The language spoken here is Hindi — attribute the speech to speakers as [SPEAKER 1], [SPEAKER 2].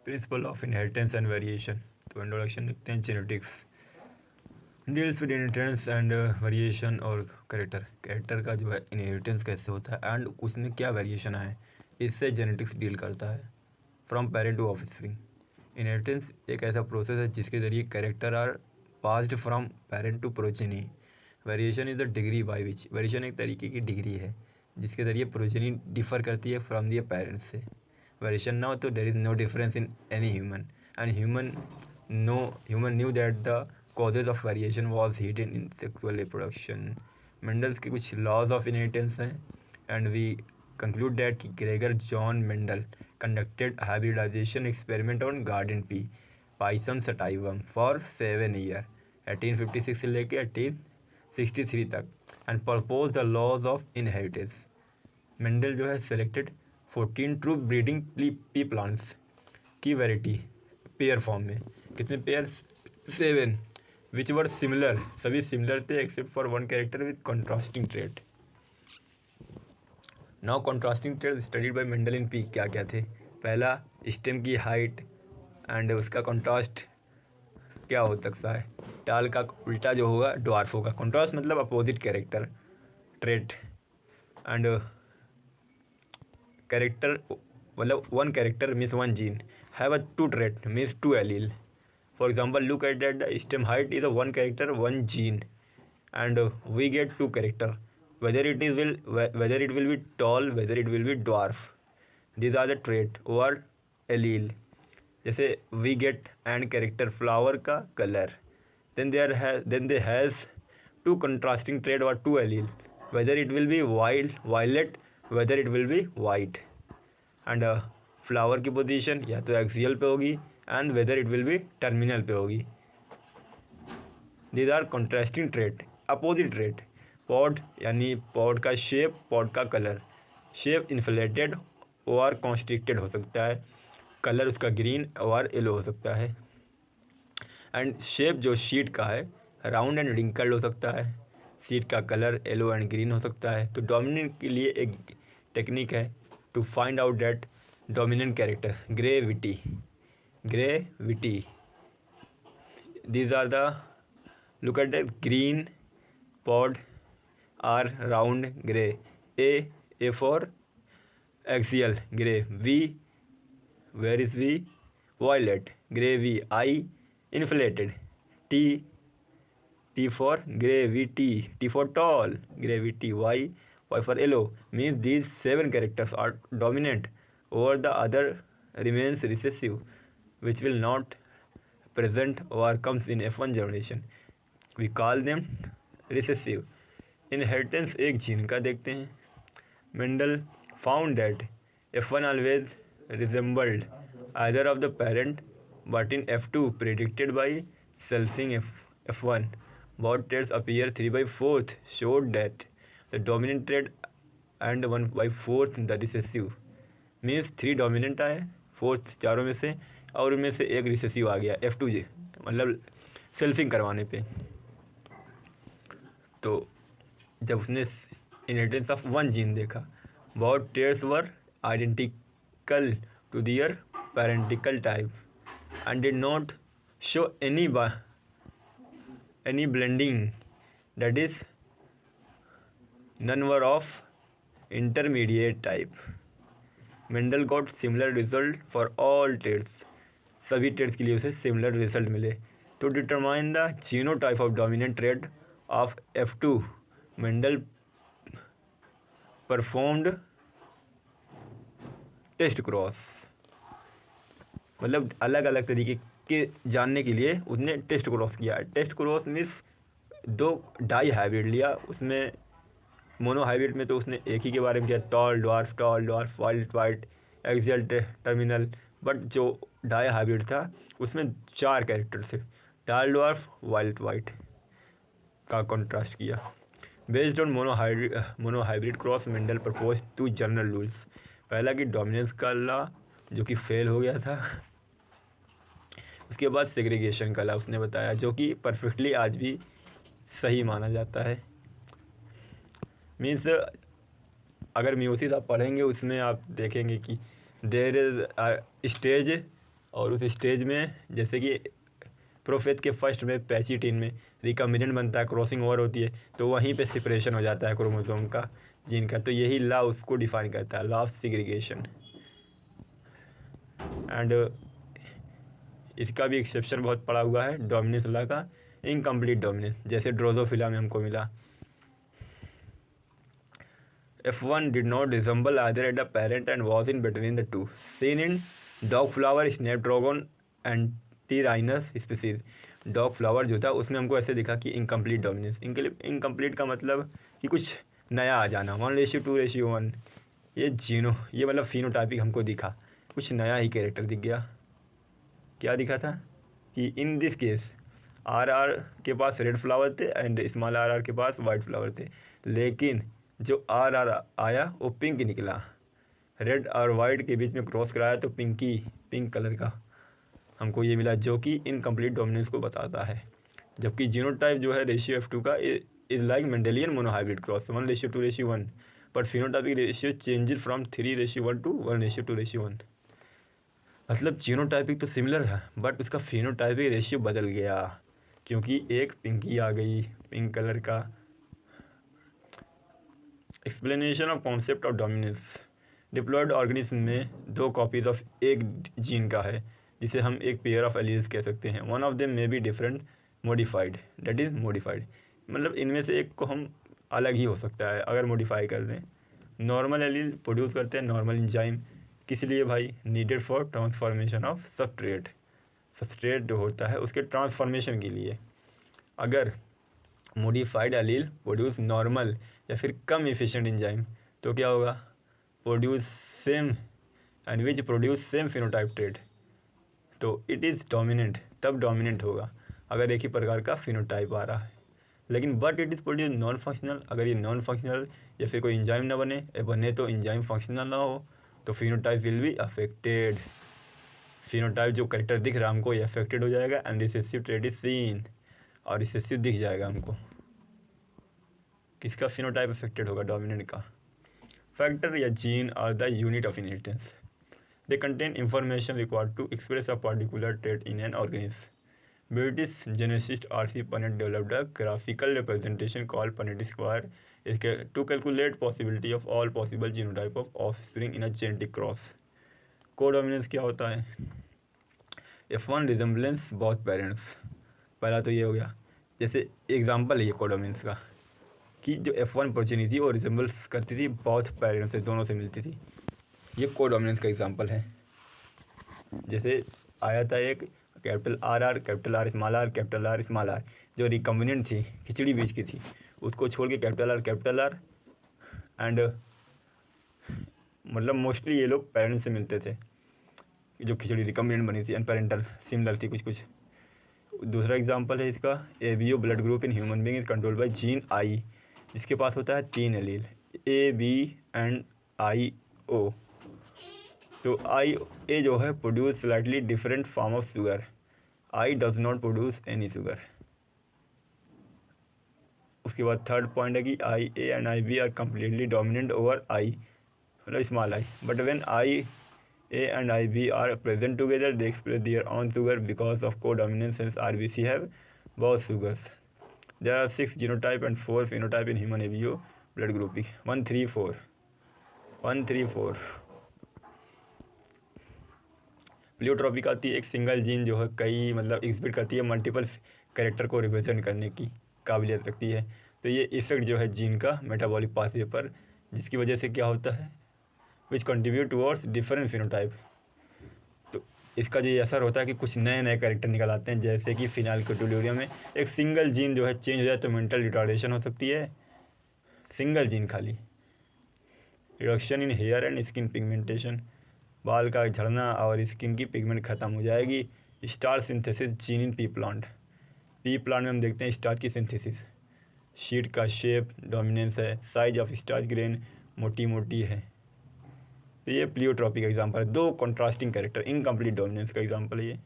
[SPEAKER 1] Principle of inheritance and variation. तो इंट्रोडक्शन देखते हैं। Genetics deals with inheritance and variation और कैरेक्टर का जो है इनहेरिटेंस कैसे होता है एंड उसमें क्या वेरिएशन आए, इससे जेनेटिक्स डील करता है। From parent to offspring, inheritance एक ऐसा प्रोसेस है जिसके जरिए character are passed from parent to progeny. Variation is the degree by which, variation एक तरीके की डिग्री है जिसके ज़रिए प्रोजेनी डिफ़र करती है फ्रॉम दियर पेरेंट्स से। वेरिएशन ना हो तो there is no difference in any human and human knew that the causes of variation was hidden in sexual reproduction. Mendel's के कुछ लॉज ऑफ इनहेरिटेंस हैं and we conclude that Gregor John Mendel conducted hybridization experiment on garden pea Pisum sativum for 7 years 1856 से लेके 1863 तक and proposed the laws of inheritance। Mendel जो है selected 14 true breeding P plants की वैरायटी पेयर फॉर्म में, कितने पेयर, 7, विच वर सिमिलर, सभी सिमिलर थे except for one character with contrasting trait. Now contrasting trade studied by Mendel in P क्या क्या थे। पहला, स्टेम की हाइट एंड उसका कॉन्ट्रास्ट क्या हो सकता है, टाल का उल्टा जो होगा ड्वार्फ होगा। कॉन्ट्रास्ट मतलब opposite character trait and character मतलब one character means one gene have a two trait means two allele. For example look at that the stem height is a one character one gene and we get two character, whether it will be tall, whether it will be dwarf. These are the trait or allele. जैसे we get and character flower का color, then they has two contrasting trait or two allele, whether it will be violet, whether it will be white, and flower की position या तो axial पे होगी and whether it will be terminal पे होगी। These are contrasting trait, opposite trait. Pod यानी पॉड का शेप, पॉड का कलर, शेप इन्फ्लेटेड और कॉन्स्ट्रिक्टेड हो सकता है, कलर उसका ग्रीन और येलो हो सकता है, एंड शेप जो शीट का है राउंड एंड रिंकल्ड हो सकता है, शीट का कलर येलो एंड ग्रीन हो सकता है। तो डोमिनेंट के लिए एक टेक्निक है to find out that dominant character, gravity. These are the look at the green pod are round gray, a for axial gray, v where is v, violet gray, v I inflated, t for gravity, t for tall, gravity, y for yellow, means these 7 characters are dominant over the other remains recessive which will not present or comes in F1 generation। We call them recessive। Inheritance एक जीन का देखते हैं। Mendel found that F1 always resembled either of the parent, but in F2 predicted by Selsing F1 both traits appear 3/4 showed that the dominant trait and 1/4 the recessive, means 3 dominant आए, 4 चारों में से, और उनमें से एक रिसेसिव आ गया F2 मतलब सेल्फिंग करवाने पे। तो जब उसने इनहेरिटेंस ऑफ वन जीन देखा, बहुत traits were identical to their parental type and did not show any blending, that is none were of intermediate type. Mendel got similar result for all traits, सभी ट्रेट्स के लिए उसे सिमिलर रिजल्ट मिले। तो determine the genotype of dominant trait of F2 Mendel performed test cross, मतलब अलग अलग तरीके के जानने के लिए उसने टेस्ट क्रॉस किया। Test cross means 2 die hybrid लिया, उसमें मोनो हाइब्रिड में तो उसने एक ही के बारे में किया, tall dwarf white axial terminal, but जो डाई हाइब्रिड था उसमें 4 कैरेक्टर थे, टॉल ड्वार्फ वाइट का कॉन्ट्रास्ट किया। Based on monohybrid cross Mendel propose 2 general rules. पहला कि डोमिनेंस का लॉ जो कि फेल हो गया था, उसके बाद सेग्रीगेशन का लॉ उसने बताया जो कि परफेक्टली आज भी सही माना जाता है। मीन्स अगर मियोसिस आप पढ़ेंगे उसमें आप देखेंगे कि देयर इज स्टेज और उस स्टेज में जैसे कि प्रोफेज के फर्स्ट में पैचिटिन में रिकम्बिनेंट बनता है, क्रॉसिंग ओवर होती है, तो वहीं पे सेपरेशन हो जाता है क्रोमोसोम का, जीन का। तो यही लॉ उसको डिफाइन करता है, लॉ ऑफ सेग्रीगेशन। एंड इसका भी एक्सेप्शन बहुत पड़ा हुआ है डोमिनेंस लॉ का, इनकम्प्लीट डोमिनेंस, जैसे ड्रोसोफिला में हमको मिला। F1 did not resemble either at the parent and was in between the two. Seen in dog flower, snapdragon and Tyrannus species. Dog flower जो था उसमें हमको ऐसे दिखा कि इनकम्प्लीट डोमिनेंस। इनकम्प्लीट का मतलब कि कुछ नया आ जाना, 1:2:1। ये मतलब फिनोटाइपिक हमको दिखा, कुछ नया ही कैरेक्टर दिख गया। क्या दिखा था कि इन दिस केस आर के पास रेड फ्लावर थे एंड स्मॉल आर के पास वाइट फ्लावर थे, लेकिन जो आर आया वो पिंक निकला। रेड और वाइट के बीच में क्रॉस कराया तो पिंक कलर का हमको ये मिला, जो कि इनकम्प्लीट डोमिनेंस को बताता है। जबकि जीनोटाइप जो है रेशियो F2 का is like Mendelian monohybrid cross 1:2:1, but phenotypic ratio changes from 3:1 to 1:2:1। मतलब जीनोटाइपिक तो सिमिलर है बट उसका फिनोटाइपिक रेशियो बदल गया, क्योंकि एक पिंकी आ गई, पिंक कलर का। Explanation of concept of dominance. Diploid organism में 2 कॉपीज ऑफ एक जीन का है, जिसे हम एक पेयर ऑफ एलील्स कह सकते हैं। One of them may be different modified, that is modified, मतलब इनमें से एक को हम अलग ही हो सकता है अगर मॉडिफाई कर दें। नॉर्मल एलील प्रोड्यूस करते हैं नॉर्मल इंजाइम, किस लिए भाई? Needed for transformation of substrate जो होता है उसके ट्रांसफॉर्मेशन के लिए। अगर मॉडिफाइड एलील प्रोड्यूस नॉर्मल या फिर कम एफिशिएंट इंजाइम तो क्या होगा? Produce same and which produce same phenotype trait, तो इट इज़ डोमिनेंट, तब डोमिनेंट होगा अगर एक ही प्रकार का फिनोटाइप आ रहा है। लेकिन but it is produce non functional, अगर ये नॉन फंक्शनल या फिर कोई इंजाइम ना बने तो इंजाइम फंक्शनल ना हो तो phenotype will be affected. Phenotype जो करेक्टर दिख रहा है हमको ये अफेक्टेड हो जाएगा and recessive trait is seen, और रिसेसिव दिख जाएगा हमको। किसका फिनोटाइप अफेक्टेड होगा? डोमिनेंट का। फैक्टर या gene are the unit of inheritance, they contain information required to express a particular trait in an organism. British geneticist R.C. Punnett developed a graphical representation called Punnett square to calculate possibility of all possible genotype of offspring in a genetic cross. Codominance क्या होता है? F1 रिजेम्बलेंस बोथ पेरेंट्स, पहला तो ये हो गया। जैसे एग्जाम्पल है ये कोडोमिनेंस का कि जो F1 प्रोजेनी थी वो रिजेम्बल्स करती थी बोथ पेरेंट्स से, दोनों से मिलती थी। ये कोडोमिनेंस का एग्जाम्पल है। जैसे आया था एक कैपिटल आर स्मॉल आर जो रिकम्बिनेंट थी, खिचड़ी बीज की थी, उसको छोड़ के कैपिटल आर एंड मतलब मोस्टली ये लोग पेरेंट्स से मिलते थे, जो खिचड़ी रिकम्बिनेंट बनी थी एंड पेरेंटल सिमिलर थी कुछ। दूसरा एग्जांपल है इसका, ABO blood group in human being is controlled by gene I, जिसके पास होता है 3 एलील AB एंड IO। तो IA जो है produce slightly different form of sugar, I does not produce any sugar. उसके बाद थर्ड पॉइंट है कि IA and IB are completely dominant over I, मतलब small I, but when IA and IB are present together they express their own sugar because of codominance since RBC have both sugars. There are 6 genotype and 4 phenotype in human ABO blood grouping. 134 pleiotropic आती है, एक सिंगल जीन जो है कई मतलब एग्जिबिट करती है, मल्टीपल कैरेक्टर को रिप्रेजेंट करने की काबिलियत रखती है। तो ये इफेक्ट जो है जीन का मेटाबॉलिक पाथवे पर, जिसकी वजह से क्या होता है, विच कंट्रीब्यूट टुवर्ड्स डिफरेंट फिनोटाइप। तो इसका जो ये असर होता है कि कुछ नए नए कैरेक्टर निकल आते हैं, जैसे कि फिनाइलकेटोल्यूरिया में एक सिंगल जीन जो है चेंज हो जाए तो मेंटल रिटार्डेशन हो सकती है, सिंगल जीन खाली। Reduction in hair and skin pigmentation, बाल का झड़ना और स्किन की पिगमेंट ख़त्म हो जाएगी। Star synthesis gene in P plant में हम देखते हैं स्टार्च की सिंथेसिस। शीट का शेप डोमिनेंस है, साइज ऑफ स्टार्च ग्रेन मोटी है। तो ये प्लियोट्रॉपिक एग्जांपल है, 2 कॉन्ट्रास्टिंग कैरेक्टर, इनकम्प्लीट डोमिनेंस का एग्जांपल है ये।